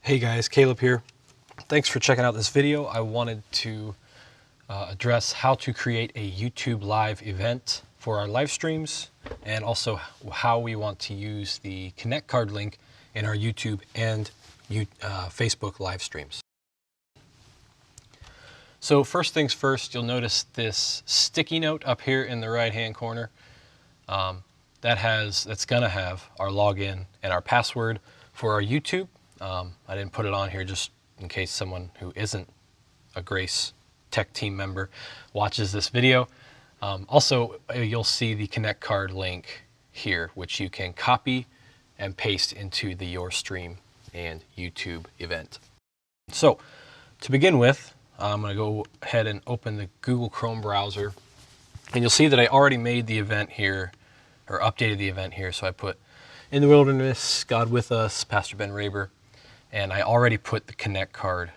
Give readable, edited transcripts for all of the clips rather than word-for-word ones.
Hey guys, Caleb here. Thanks for checking out this video. I wanted to address how to create a YouTube live event for our live streams, and also how we want to use the Connect card link in our YouTube and Facebook live streams. So first things first, you'll notice this sticky note up here in the right hand corner. That's gonna have our login and our password for our YouTube. I didn't put it on here just in case someone who isn't a Grace Tech team member watches this video. Also, you'll see the Connect card link here, which you can copy and paste into the Your Stream and YouTube event. So to begin with, I'm going to go ahead and open the Google Chrome browser, and you'll see that I already made the event here, or updated the event here. So I put In the Wilderness, God with Us, Pastor Ben Raber, and I already put the Connect card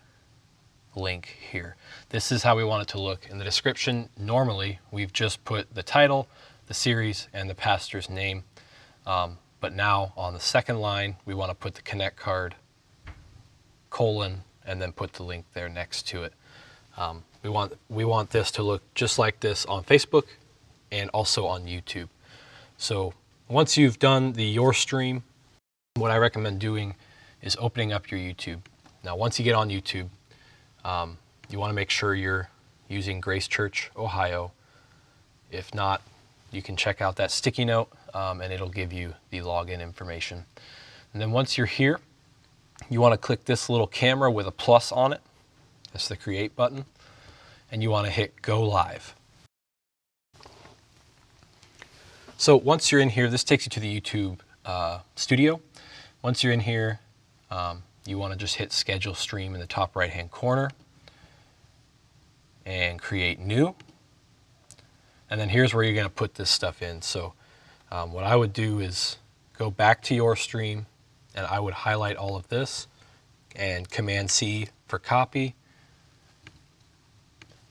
link here. This is how we want it to look. In the description, normally we've just put the title, the series, and the pastor's name. But now on the second line, we want to put the Connect card, colon, and then put the link there next to it. We want this to look just like this on Facebook and also on YouTube. So once you've done the Your Stream, what I recommend doing is opening up your YouTube. Now, once you get on YouTube, you want to make sure you're using Grace Church, Ohio. If not, you can check out that sticky note, and it'll give you the login information. And then once you're here, you want to click this little camera with a plus on it. That's the Create button. And you want to hit Go Live. So once you're in here, this takes you to the YouTube studio. Once you're in here, you want to just hit Schedule Stream in the top right-hand corner and create new. And then here's where you're going to put this stuff in. So what I would do is go back to Your Stream, and I would highlight all of this and Command C for copy.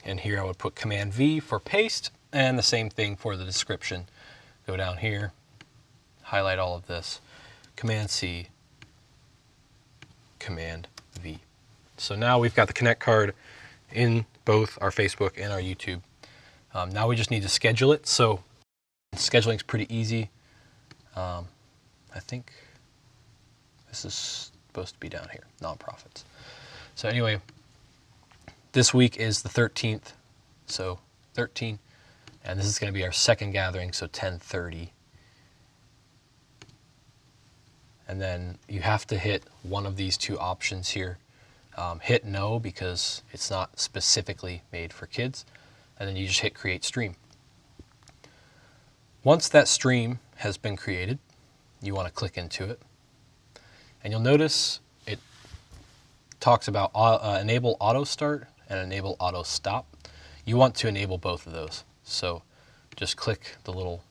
And here I would put Command V for paste, and the same thing for the description. Go down here, highlight all of this, Command C, Command V. So now we've got the Connect card in both our Facebook and our YouTube. Now we just need to schedule it. So scheduling is pretty easy. I think this is supposed to be down here, nonprofits. So anyway, this week is the 13th, so 13, and this is going to be our second gathering, so 10:30. And then you have to hit one of these two options here. Hit no because it's not specifically made for kids, and then you just hit Create Stream. Once that stream has been created, you want to click into it, and you'll notice it talks about enable auto start and enable auto stop. You want to enable both of those. So just click the little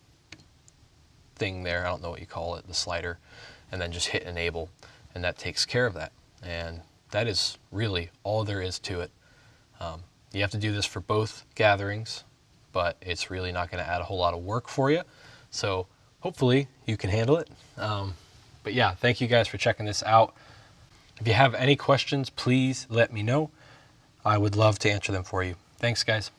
thing there, I don't know what you call it, the slider, and then just hit enable, and that takes care of that. And that is really all there is to it. You have to do this for both gatherings, but it's really not going to add a whole lot of work for you. So hopefully you can handle it. But yeah, thank you guys for checking this out. If you have any questions, please let me know. I would love to answer them for you. Thanks, guys.